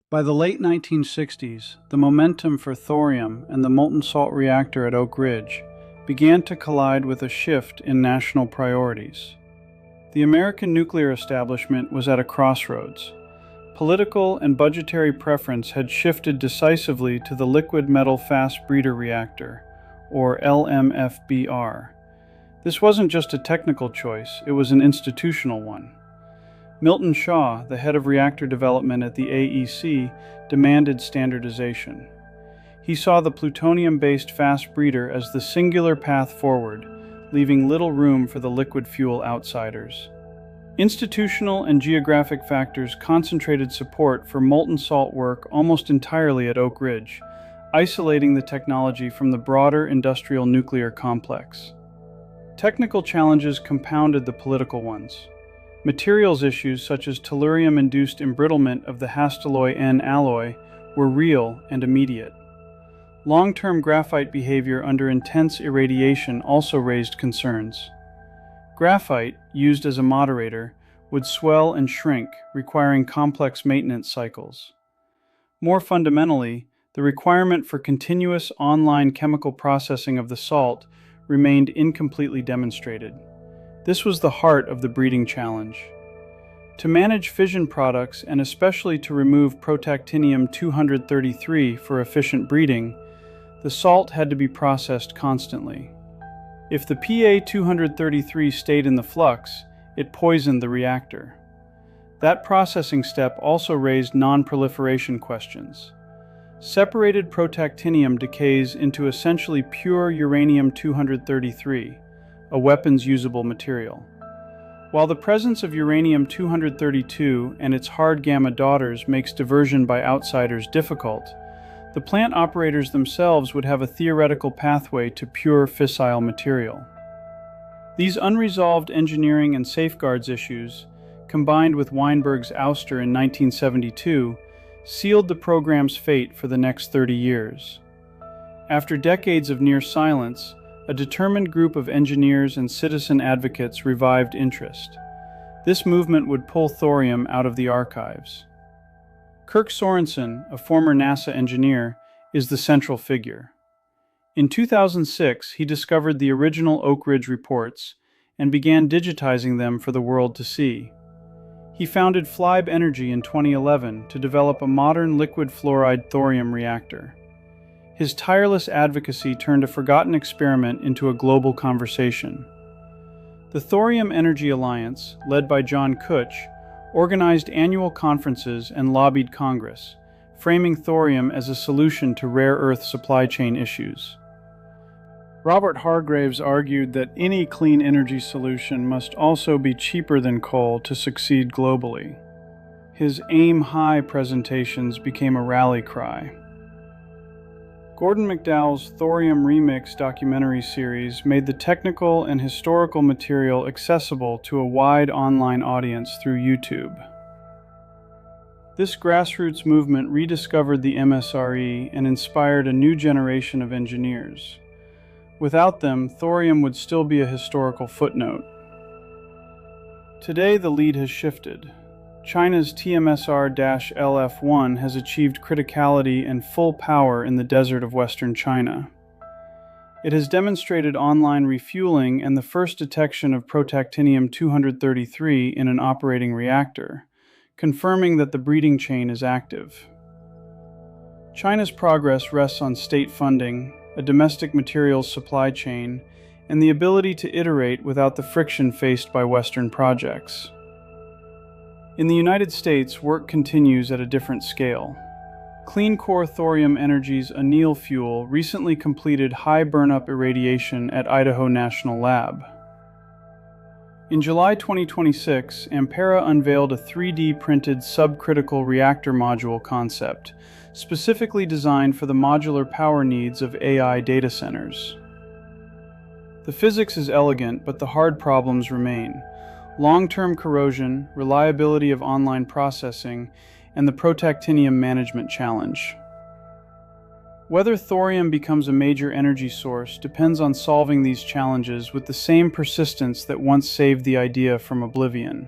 By the late 1960s, the momentum for thorium and the molten salt reactor at Oak Ridge began to collide with a shift in national priorities. The American nuclear establishment was at a crossroads. Political and budgetary preference had shifted decisively to the liquid metal fast breeder reactor, or LMFBR. This wasn't just a technical choice, it was an institutional one. Milton Shaw, the head of reactor development at the AEC, demanded standardization. He saw the plutonium-based fast breeder as the singular path forward, leaving little room for the liquid fuel outsiders. Institutional and geographic factors concentrated support for molten salt work almost entirely at Oak Ridge, isolating the technology from the broader industrial nuclear complex. Technical challenges compounded the political ones. Materials issues such as tellurium-induced embrittlement of the Hastelloy N alloy were real and immediate. Long-term graphite behavior under intense irradiation also raised concerns. Graphite, used as a moderator, would swell and shrink, requiring complex maintenance cycles. More fundamentally, the requirement for continuous online chemical processing of the salt remained incompletely demonstrated. This was the heart of the breeding challenge. To manage fission products and especially to remove protactinium-233 for efficient breeding, the salt had to be processed constantly. If the Pa-233 stayed in the flux, it poisoned the reactor. That processing step also raised non-proliferation questions. Separated protactinium decays into essentially pure uranium-233, a weapons-usable material. While the presence of uranium-232 and its hard gamma daughters makes diversion by outsiders difficult, the plant operators themselves would have a theoretical pathway to pure fissile material. These unresolved engineering and safeguards issues, combined with Weinberg's ouster in 1972, sealed the program's fate for the next 30 years. After decades of near silence, a determined group of engineers and citizen advocates revived interest. This movement would pull thorium out of the archives. Kirk Sorensen, a former NASA engineer, is the central figure. In 2006, he discovered the original Oak Ridge reports and began digitizing them for the world to see. He founded Flibe Energy in 2011 to develop a modern liquid fluoride thorium reactor. His tireless advocacy turned a forgotten experiment into a global conversation. The Thorium Energy Alliance, led by John Kutch, organized annual conferences and lobbied Congress, framing thorium as a solution to rare earth supply chain issues. Robert Hargraves argued that any clean energy solution must also be cheaper than coal to succeed globally. His Aim High presentations became a rally cry. Gordon McDowell's Thorium Remix documentary series made the technical and historical material accessible to a wide online audience through YouTube. This grassroots movement rediscovered the MSRE and inspired a new generation of engineers. Without them, thorium would still be a historical footnote. Today, the lead has shifted. China's TMSR-LF1 has achieved criticality and full power in the desert of Western China. It has demonstrated online refueling and the first detection of protactinium-233 in an operating reactor, confirming that the breeding chain is active. China's progress rests on state funding, a domestic materials supply chain, and the ability to iterate without the friction faced by Western projects. In the United States, work continues at a different scale. Clean Core Thorium Energy's anneal fuel recently completed high burnup irradiation at Idaho National Lab. In July 2026, Ampera unveiled a 3D printed subcritical reactor module concept, specifically designed for the modular power needs of AI data centers. The physics is elegant, but the hard problems remain. Long-term corrosion, reliability of online processing, and the protactinium management challenge. Whether thorium becomes a major energy source depends on solving these challenges with the same persistence that once saved the idea from oblivion.